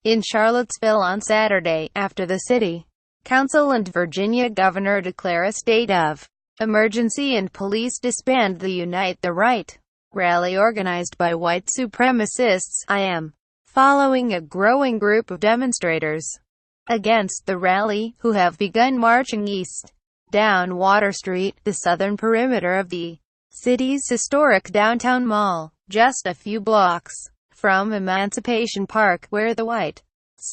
in Charlottesville on Saturday, after the city council and Virginia governor declare a state of emergency and police disband the Unite the Right rally organized by white supremacists. I am following a growing group of demonstrators against the rally, who have begun marching east, down Water Street, the southern perimeter of the city's historic downtown mall, just a few blocks from Emancipation Park, where the white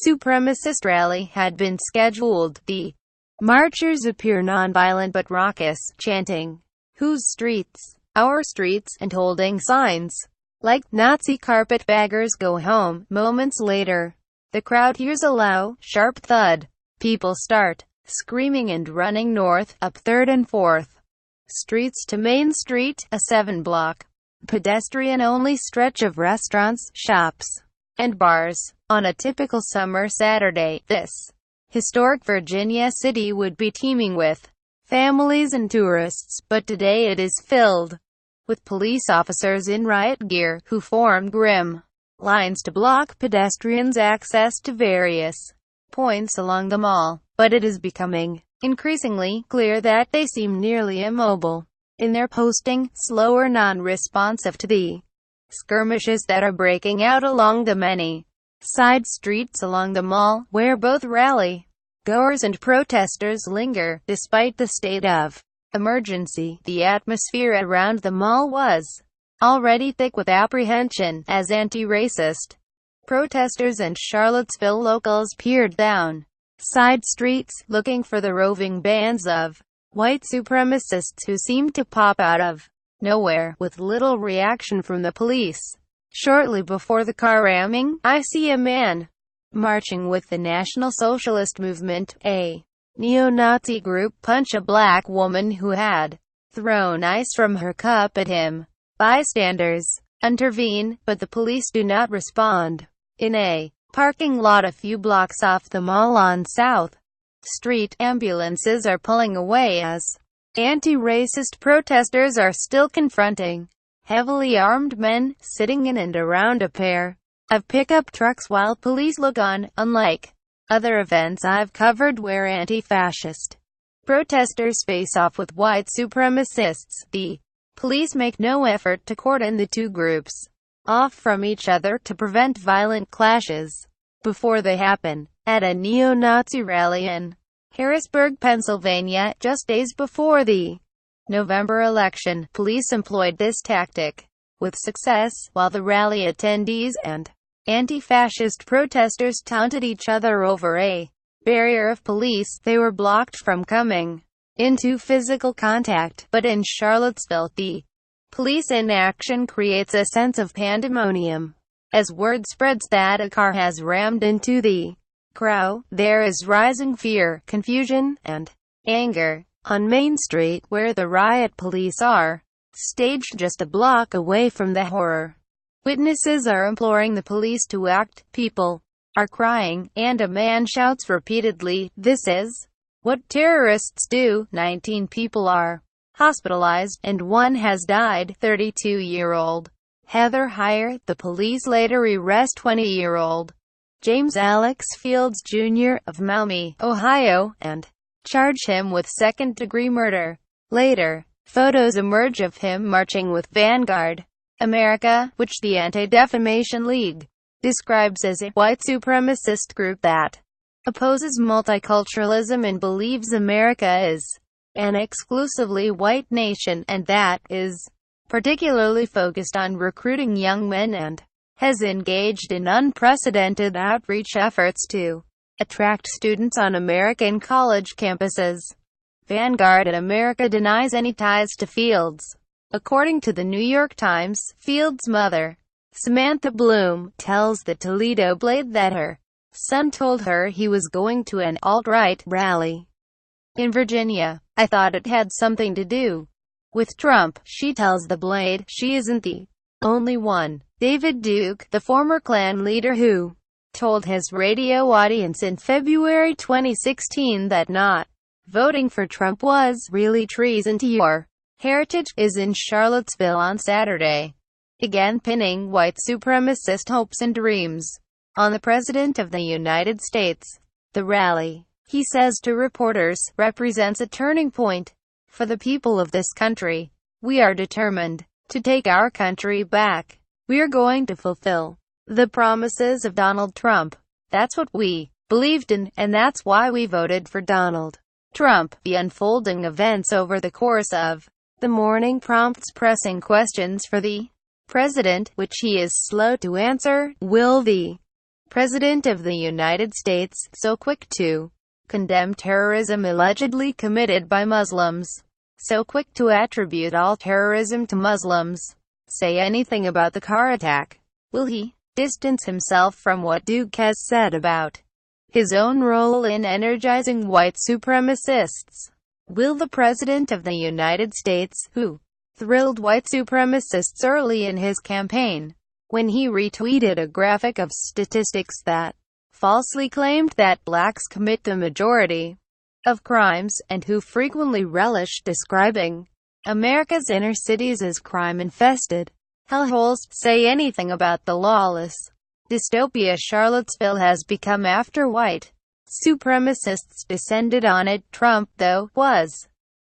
supremacist rally had been scheduled. The marchers appear nonviolent but raucous, chanting, "Whose streets? Our streets," and holding signs like "Nazi carpetbaggers go home." Moments later, the crowd hears a loud, sharp thud. People start screaming and running north, up 3rd and 4th Streets to Main Street, a 7-block, pedestrian-only stretch of restaurants, shops, and bars. On a typical summer Saturday, this historic Virginia city would be teeming with families and tourists, but today it is filled with police officers in riot gear, who form grim lines to block pedestrians' access to various points along the mall. But it is becoming increasingly clear that they seem nearly immobile in their posting, slow or non-responsive to the skirmishes that are breaking out along the many side streets along the mall, where both rally-goers and protesters linger. Despite the state of emergency, the atmosphere around the mall was already thick with apprehension, as anti-racist protesters and Charlottesville locals peered down side streets, looking for the roving bands of white supremacists who seemed to pop out of nowhere, with little reaction from the police. Shortly before the car ramming, I see a man marching with the National Socialist Movement, a neo-Nazi group, punch a black woman who had thrown ice from her cup at him. Bystanders intervene, but the police do not respond. In a parking lot a few blocks off the mall on South Street, ambulances are pulling away as anti-racist protesters are still confronting heavily armed men sitting in and around a pair of pickup trucks while police look on. Unlike other events I've covered where anti-fascist protesters face off with white supremacists, the police make no effort to cordon the two groups off from each other to prevent violent clashes before they happen. At a neo-Nazi rally in Harrisburg, Pennsylvania, just days before the November election, police employed this tactic with success, while the rally attendees and anti-fascist protesters taunted each other over a barrier of police. They were blocked from coming into physical contact. But in Charlottesville, the police inaction creates a sense of pandemonium. As word spreads that a car has rammed into the crowd, there is rising fear, confusion, and anger. On Main Street, where the riot police are staged just a block away from the horror, witnesses are imploring the police to act. People are crying, and a man shouts repeatedly, "This is what terrorists do." 19 people are hospitalized, and one has died. 32-year-old Heather Heyer. The police later arrest 20-year-old James Alex Fields Jr. of Maumee, Ohio, and charge him with second-degree murder. Later, photos emerge of him marching with Vanguard America, which the Anti-Defamation League describes as a white supremacist group that opposes multiculturalism and believes America is an exclusively white nation, and that is particularly focused on recruiting young men, and has engaged in unprecedented outreach efforts to attract students on American college campuses. Vanguard America denies any ties to Fields. According to the New York Times, Fields' mother, Samantha Bloom, tells the Toledo Blade that her son told her he was going to an alt-right rally in Virginia. "I thought it had something to do with Trump," she tells the Blade. She isn't the only one. David Duke, the former Klan leader who told his radio audience in February 2016 that not voting for Trump was really treason to your heritage, is in Charlottesville on Saturday, again pinning white supremacist hopes and dreams on the President of the United States. The rally, he says to reporters, represents a turning point for the people of this country. We are determined to take our country back. We are going to fulfill the promises of Donald Trump. That's what we believed in, and that's why we voted for Donald Trump. The unfolding events over the course of the morning prompts pressing questions for the president, which he is slow to answer. Will the President of the United States, so quick to condemn terrorism allegedly committed by Muslims, so quick to attribute all terrorism to Muslims, say anything about the car attack? Will he distance himself from what Duke has said about his own role in energizing white supremacists? Will the President of the United States, who thrilled white supremacists early in his campaign, when he retweeted a graphic of statistics that falsely claimed that blacks commit the majority of crimes, and who frequently relished describing America's inner cities as crime-infested hellholes, say anything about the lawless dystopia Charlottesville has become after white supremacists descended on it? Trump, though, was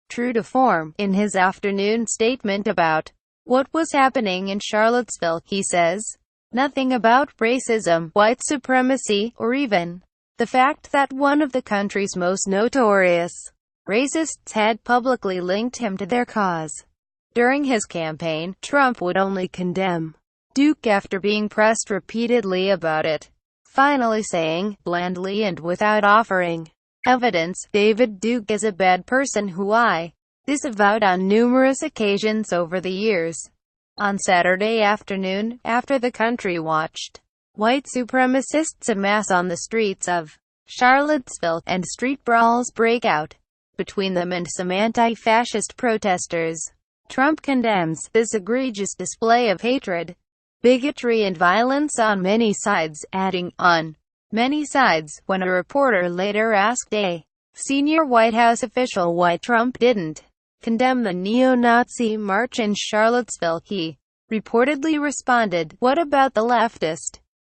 true to form in his afternoon statement about what was happening in Charlottesville. He says nothing about racism, white supremacy, or even the fact that one of the country's most notorious racists had publicly linked him to their cause. During his campaign, Trump would only condemn Duke after being pressed repeatedly about it, finally saying, blandly and without offering evidence, "David Duke is a bad person who I disavowed on numerous occasions over the years." On Saturday afternoon, after the country watched white supremacists amass on the streets of Charlottesville, and street brawls break out between them and some anti-fascist protesters, Trump condemns this egregious display of hatred, bigotry and violence on many sides, adding, "on many sides." When a reporter later asked a senior White House official why Trump didn't condemn the neo-Nazi march in Charlottesville, he reportedly responded, "What about the leftist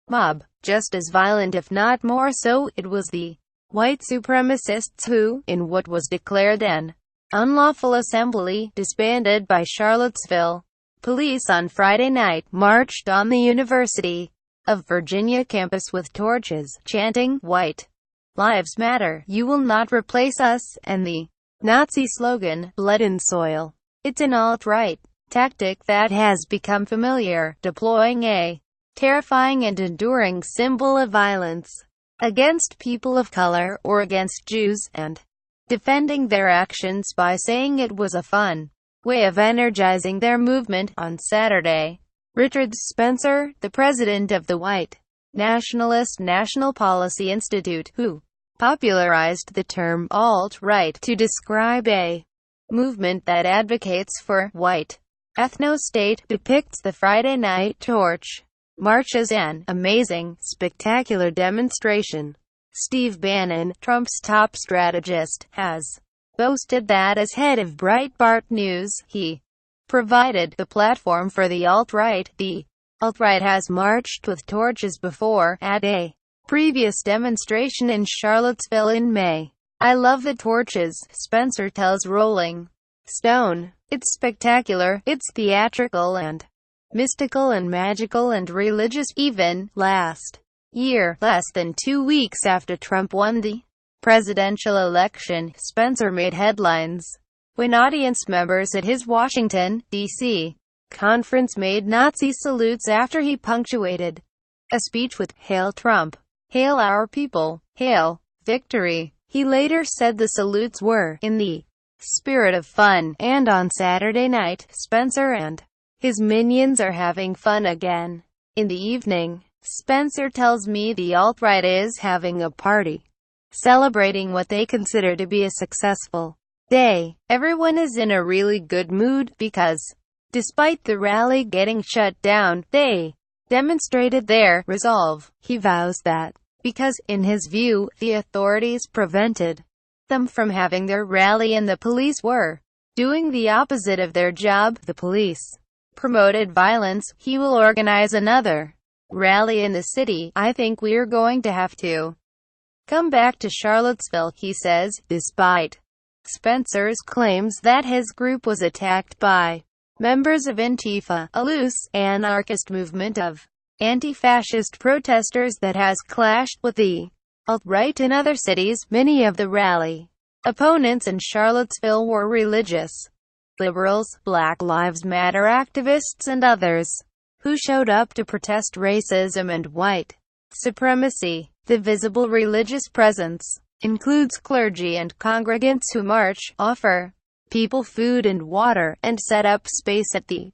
mob? Just as violent if not more so. It was the white supremacists who, in what was declared an unlawful assembly, disbanded by Charlottesville police on Friday night, marched on the University of Virginia campus with torches, chanting, 'White Lives Matter, you will not replace us,' and the Nazi slogan, 'Blood and Soil.' It's an alt-right tactic that has become familiar, deploying a terrifying and enduring symbol of violence against people of color, or against Jews, and defending their actions by saying it was a fun way of energizing their movement." On Saturday, Richard Spencer, the president of the white nationalist National Policy Institute, who popularized the term alt-right to describe a movement that advocates for white ethno-state, depicts the Friday night torch march as an amazing, spectacular demonstration. Steve Bannon, Trump's top strategist, has boasted that as head of Breitbart News, he provided the platform for the alt-right. The alt-right has marched with torches before, at a previous demonstration in Charlottesville in May. "I love the torches," Spencer tells Rolling Stone. "It's spectacular, it's theatrical and mystical and magical and religious." Even last year, less than 2 weeks after Trump won the presidential election, Spencer made headlines when audience members at his Washington, D.C. conference made Nazi salutes after he punctuated a speech with, "Hail Trump, hail our people, hail victory." He later said the salutes were in the spirit of fun, and on Saturday night, Spencer and his minions are having fun again. In the evening, Spencer tells me the alt-right is having a party, celebrating what they consider to be a successful day. "Everyone is in a really good mood, because, despite the rally getting shut down, they demonstrated their resolve." He vows that, because, in his view, the authorities prevented them from having their rally and the police were doing the opposite of their job, the police promoted violence, he will organize another rally in the city. I think we're going to have to come back to Charlottesville, he says, despite Spencer's claims that his group was attacked by members of Antifa, a loose, anarchist movement of anti-fascist protesters that has clashed with the alt-right in other cities. Many of the rally opponents in Charlottesville were religious liberals, Black Lives Matter activists, and others who showed up to protest racism and white supremacy. The visible religious presence includes clergy and congregants who march, offer people food and water, and set up space at the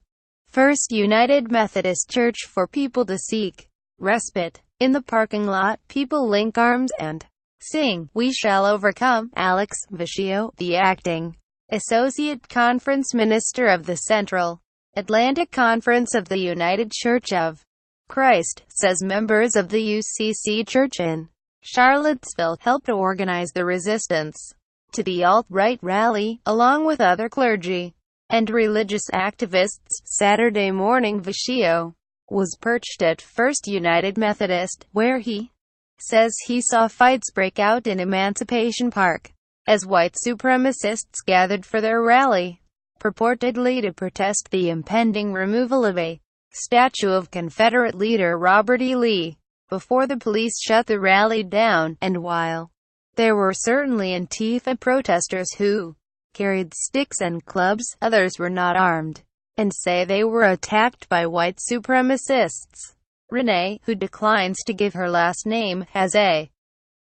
First United Methodist Church for people to seek respite. In the parking lot, people link arms and sing, "We Shall Overcome." Alex Vecchio, the acting Associate Conference Minister of the Central Atlantic Conference of the United Church of Christ, says members of the UCC Church in Charlottesville helped organize the resistance to the alt-right rally, along with other clergy and religious activists. Saturday morning, Vecchio was perched at First United Methodist, where he says he saw fights break out in Emancipation Park as white supremacists gathered for their rally, purportedly to protest the impending removal of a statue of Confederate leader Robert E. Lee, before the police shut the rally down. And while there were certainly Antifa protesters who carried sticks and clubs, others were not armed, and say they were attacked by white supremacists. Renee, who declines to give her last name, has a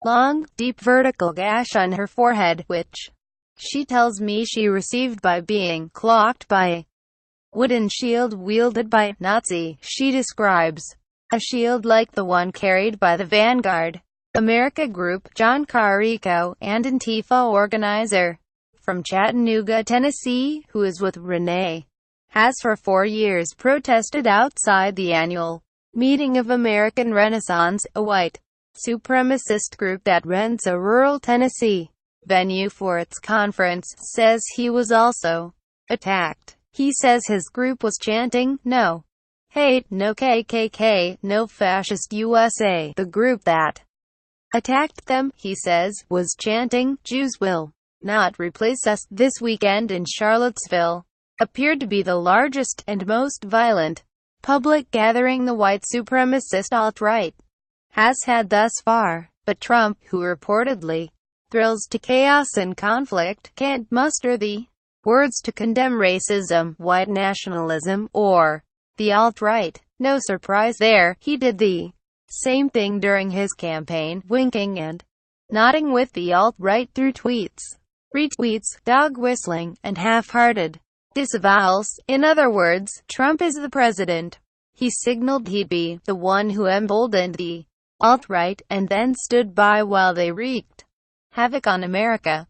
long, deep vertical gash on her forehead, which she tells me she received by being clocked by a wooden shield wielded by a Nazi. She describes a shield like the one carried by the Vanguard America group. John Carrico, and Antifa organizer from Chattanooga, Tennessee, who is with Renee, has for 4 years protested outside the annual meeting of American Renaissance, a white supremacist group that rents a rural Tennessee venue for its conference, says he was also attacked. He says his group was chanting, "No hate, no KKK, no fascist USA." The group that attacked them, he says, was chanting, "Jews will not replace us." This weekend in Charlottesville appeared to be the largest and most violent public gathering the white supremacist alt-right has had thus far. But Trump, who reportedly thrills to chaos and conflict, can't muster the words to condemn racism, white nationalism, or the alt-right. No surprise there, he did the same thing during his campaign, winking and nodding with the alt-right through tweets, retweets, dog whistling, and half-hearted disavowals. In other words, Trump is the president. He signaled he'd be the one who emboldened the alt-right, and then stood by while they wreaked havoc on America.